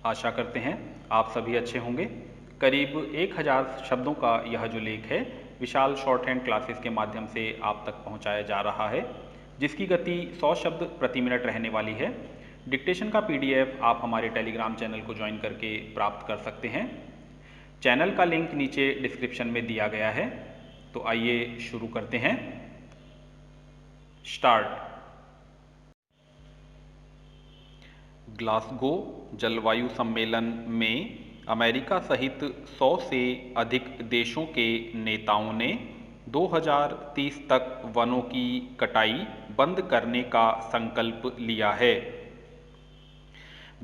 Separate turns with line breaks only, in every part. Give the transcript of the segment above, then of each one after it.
आशा करते हैं आप सभी अच्छे होंगे। करीब 1000 शब्दों का यह जो लेख है विशाल शॉर्ट हैंड क्लासेस के माध्यम से आप तक पहुंचाया जा रहा है, जिसकी गति 100 शब्द प्रति मिनट रहने वाली है। डिक्टेशन का पीडीएफ आप हमारे टेलीग्राम चैनल को ज्वाइन करके प्राप्त कर सकते हैं। चैनल का लिंक नीचे डिस्क्रिप्शन में दिया गया है। तो आइए शुरू करते हैं। स्टार्ट। ग्लासगो जलवायु सम्मेलन में अमेरिका सहित 100 से अधिक देशों के नेताओं ने 2030 तक वनों की कटाई बंद करने का संकल्प लिया है।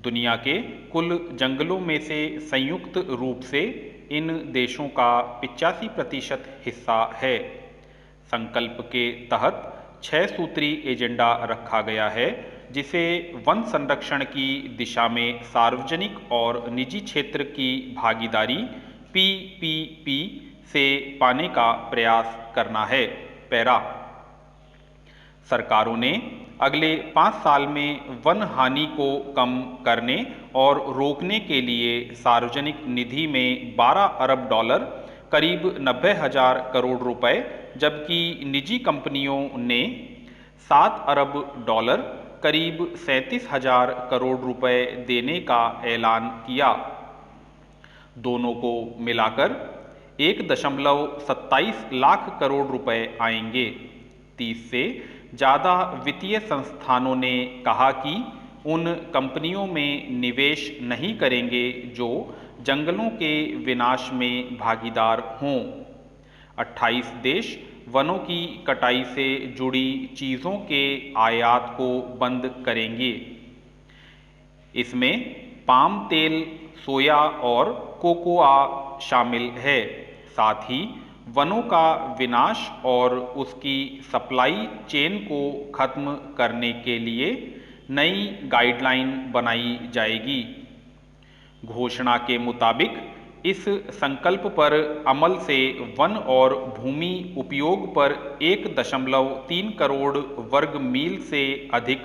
दुनिया के कुल जंगलों में से संयुक्त रूप से इन देशों का 85% हिस्सा है। संकल्प के तहत 6 सूत्री एजेंडा रखा गया है, जिसे वन संरक्षण की दिशा में सार्वजनिक और निजी क्षेत्र की भागीदारी PPP से पाने का प्रयास करना है। पैरा। सरकारों ने अगले 5 साल में वन हानि को कम करने और रोकने के लिए सार्वजनिक निधि में $12 अरब करीब 90,000 करोड़ रुपए, जबकि निजी कंपनियों ने $7 अरब करीब 37,000 करोड़ रुपए देने का ऐलान किया। दोनों को मिलाकर 1.27 लाख करोड़ रुपए आएंगे। 30 से ज़्यादा वित्तीय संस्थानों ने कहा कि उन कंपनियों में निवेश नहीं करेंगे जो जंगलों के विनाश में भागीदार हों। 28 देश वनों की कटाई से जुड़ी चीज़ों के आयात को बंद करेंगे। इसमें पाम तेल, सोया और कोकोआ शामिल है। साथ ही वनों का विनाश और उसकी सप्लाई चेन को खत्म करने के लिए नई गाइडलाइन बनाई जाएगी। घोषणा के मुताबिक इस संकल्प पर अमल से वन और भूमि उपयोग पर 1.3 करोड़ वर्ग मील से अधिक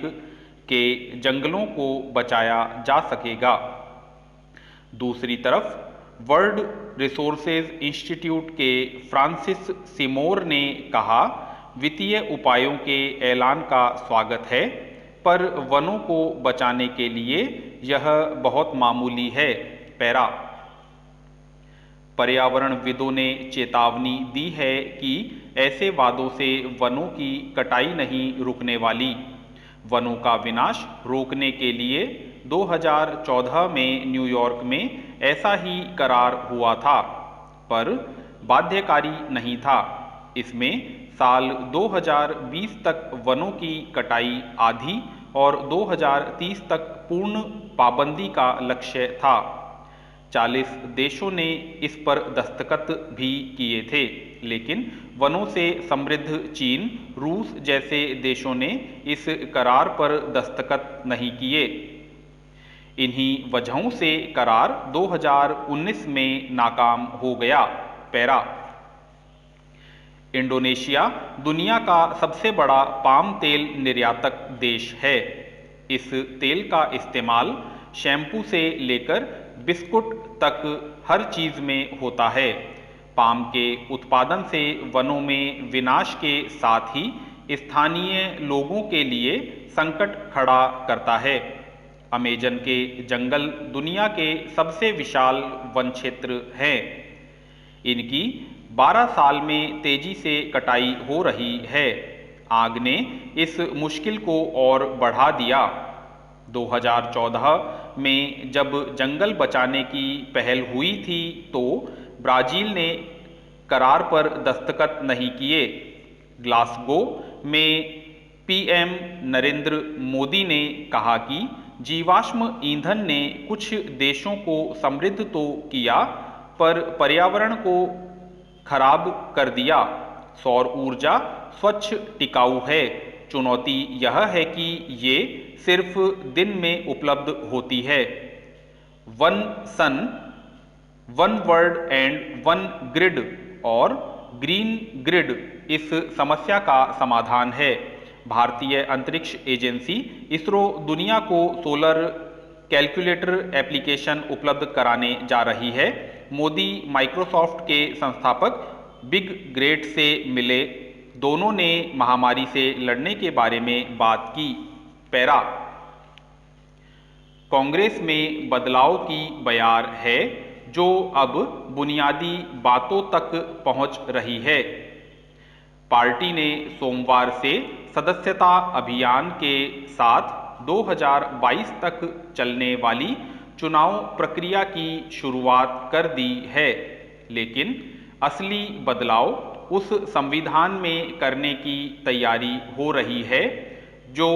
के जंगलों को बचाया जा सकेगा। दूसरी तरफ वर्ल्ड रिसोर्सेज इंस्टीट्यूट के फ्रांसिस सिमोर ने कहा, वित्तीय उपायों के ऐलान का स्वागत है, पर वनों को बचाने के लिए यह बहुत मामूली है। पैरा। पर्यावरणविदों ने चेतावनी दी है कि ऐसे वादों से वनों की कटाई नहीं रुकने वाली। वनों का विनाश रोकने के लिए 2014 में न्यूयॉर्क में ऐसा ही करार हुआ था, पर बाध्यकारी नहीं था। इसमें साल 2020 तक वनों की कटाई आधी और 2030 तक पूर्ण पाबंदी का लक्ष्य था। 40 देशों ने इस पर दस्तखत भी किए थे, लेकिन वनों से समृद्ध चीन, रूस जैसे देशों ने इस करार पर दस्तखत नहीं किए। इन्हीं वजहों से करार 2019 में नाकाम हो गया। पैरा। इंडोनेशिया दुनिया का सबसे बड़ा पाम तेल निर्यातक देश है। इस तेल का इस्तेमाल शैम्पू से लेकर बिस्कुट तक हर चीज में होता है। पाम के उत्पादन से वनों में विनाश के साथ ही स्थानीय लोगों के लिए संकट खड़ा करता है। अमेजन के जंगल दुनिया के सबसे विशाल वन क्षेत्र हैं। इनकी 12 साल में तेजी से कटाई हो रही है। आग ने इस मुश्किल को और बढ़ा दिया। 2014 में जब जंगल बचाने की पहल हुई थी तो ब्राजील ने करार पर दस्तखत नहीं किए। ग्लासगो में PM नरेंद्र मोदी ने कहा कि जीवाश्म ईंधन ने कुछ देशों को समृद्ध तो किया, पर पर्यावरण को खराब कर दिया। सौर ऊर्जा स्वच्छ टिकाऊ है। चुनौती यह है कि ये सिर्फ दिन में उपलब्ध होती है। One sun, one world and one grid और ग्रीन ग्रिड इस समस्या का समाधान है। भारतीय अंतरिक्ष एजेंसी इसरो दुनिया को सोलर कैलकुलेटर एप्लीकेशन उपलब्ध कराने जा रही है। मोदी माइक्रोसॉफ्ट के संस्थापक बिल गेट्स से मिले, दोनों ने महामारी से लड़ने के बारे में बात की। पैरा। कांग्रेस में बदलाव की बयार है, जो अब बुनियादी बातों तक पहुंच रही है। पार्टी ने सोमवार से सदस्यता अभियान के साथ 2022 तक चलने वाली चुनाव प्रक्रिया की शुरुआत कर दी है, लेकिन असली बदलाव उस संविधान में करने की तैयारी हो रही है जो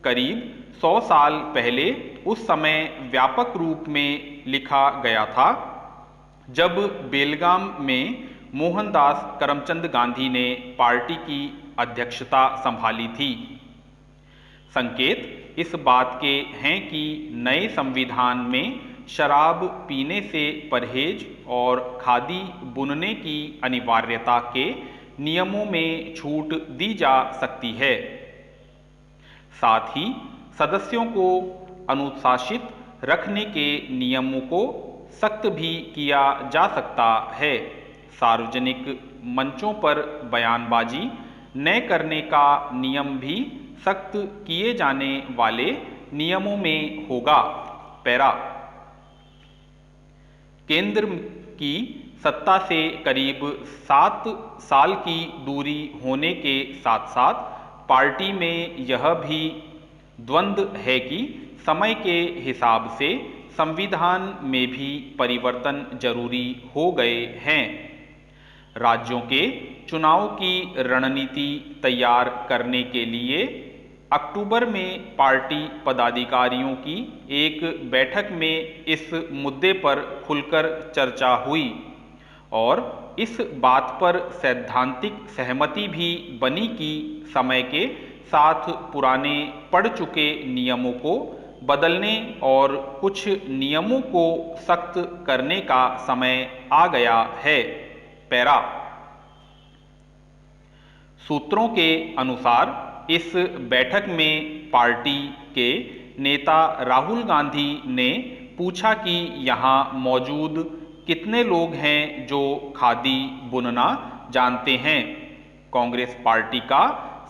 करीब 100 साल पहले उस समय व्यापक रूप में लिखा गया था, जब बेलगाम में मोहनदास करमचंद गांधी ने पार्टी की अध्यक्षता संभाली थी। संकेत इस बात के हैं कि नए संविधान में शराब पीने से परहेज और खादी बुनने की अनिवार्यता के नियमों में छूट दी जा सकती है। साथ ही सदस्यों को अनुशासित रखने के नियमों को सख्त भी किया जा सकता है। सार्वजनिक मंचों पर बयानबाजी न करने का नियम भी सख्त किए जाने वाले नियमों में होगा। पैरा। केंद्र की सत्ता से करीब 7 साल की दूरी होने के साथ साथ पार्टी में यह भी द्वंद्व है कि समय के हिसाब से संविधान में भी परिवर्तन जरूरी हो गए हैं। राज्यों के चुनाव की रणनीति तैयार करने के लिए अक्टूबर में पार्टी पदाधिकारियों की एक बैठक में इस मुद्दे पर खुलकर चर्चा हुई और इस बात पर सैद्धांतिक सहमति भी बनी कि समय के साथ पुराने पड़ चुके नियमों को बदलने और कुछ नियमों को सख्त करने का समय आ गया है। पैरा। सूत्रों के अनुसार इस बैठक में पार्टी के नेता राहुल गांधी ने पूछा कि यहाँ मौजूद कितने लोग हैं जो खादी बुनना जानते हैं। कांग्रेस पार्टी का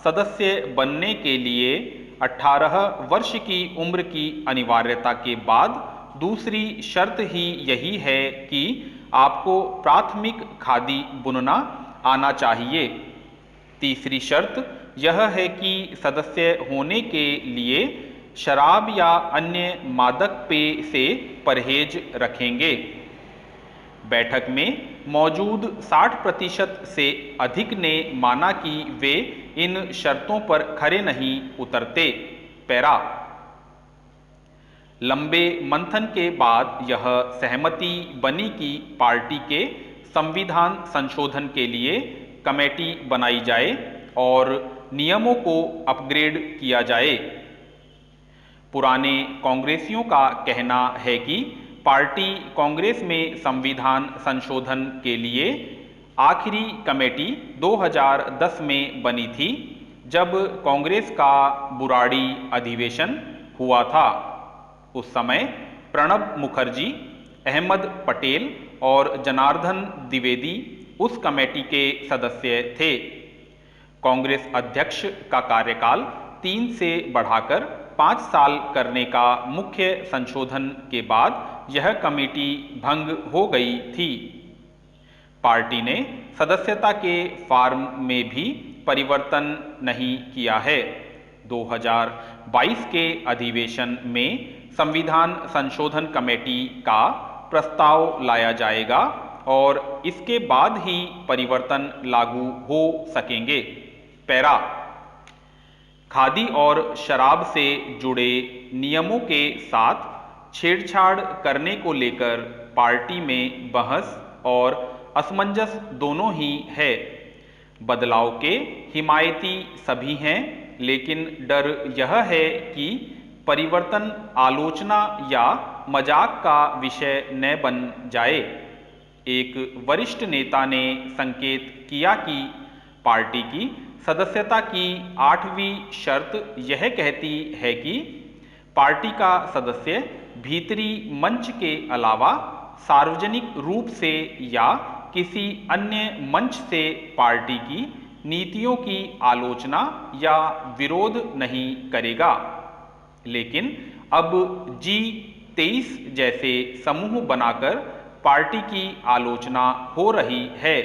सदस्य बनने के लिए 18 वर्ष की उम्र की अनिवार्यता के बाद दूसरी शर्त ही यही है कि आपको प्राथमिक खादी बुनना आना चाहिए। तीसरी शर्त यह है कि सदस्य होने के लिए शराब या अन्य मादक पेय से परहेज रखेंगे। बैठक में मौजूद 60% से अधिक ने माना कि वे इन शर्तों पर खरे नहीं उतरते। पैरा। लंबे मंथन के बाद यह सहमति बनी कि पार्टी के संविधान संशोधन के लिए कमेटी बनाई जाए और नियमों को अपग्रेड किया जाए। पुराने कांग्रेसियों का कहना है कि पार्टी कांग्रेस में संविधान संशोधन के लिए आखिरी कमेटी 2010 में बनी थी, जब कांग्रेस का बुराड़ी अधिवेशन हुआ था। उस समय प्रणब मुखर्जी, अहमद पटेल और जनार्दन द्विवेदी उस कमेटी के सदस्य थे। कांग्रेस अध्यक्ष का कार्यकाल 3 से बढ़ाकर 5 साल करने का मुख्य संशोधन के बाद यह कमेटी भंग हो गई थी। पार्टी ने सदस्यता के फॉर्म में भी परिवर्तन नहीं किया है। 2022 के अधिवेशन में संविधान संशोधन कमेटी का प्रस्ताव लाया जाएगा और इसके बाद ही परिवर्तन लागू हो सकेंगे। पैरा। खादी और शराब से जुड़े नियमों के साथ छेड़छाड़ करने को लेकर पार्टी में बहस और असमंजस दोनों ही है। बदलाव के हिमायती सभी हैं, लेकिन डर यह है कि परिवर्तन आलोचना या मजाक का विषय न बन जाए। एक वरिष्ठ नेता ने संकेत किया कि पार्टी की सदस्यता की 8वीं शर्त यह कहती है कि पार्टी का सदस्य भीतरी मंच के अलावा सार्वजनिक रूप से या किसी अन्य मंच से पार्टी की नीतियों की आलोचना या विरोध नहीं करेगा। लेकिन अब G23 जैसे समूह बनाकर पार्टी की आलोचना हो रही है।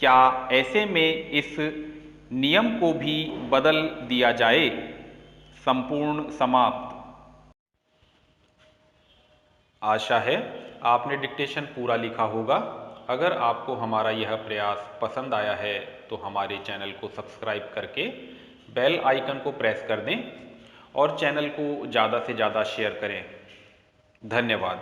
क्या ऐसे में इस नियम को भी बदल दिया जाए? संपूर्ण समाप्त। आशा है आपने डिक्टेशन पूरा लिखा होगा। अगर आपको हमारा यह प्रयास पसंद आया है तो हमारे चैनल को सब्सक्राइब करके बेल आइकन को प्रेस कर दें और चैनल को ज़्यादा से ज़्यादा शेयर करें। धन्यवाद।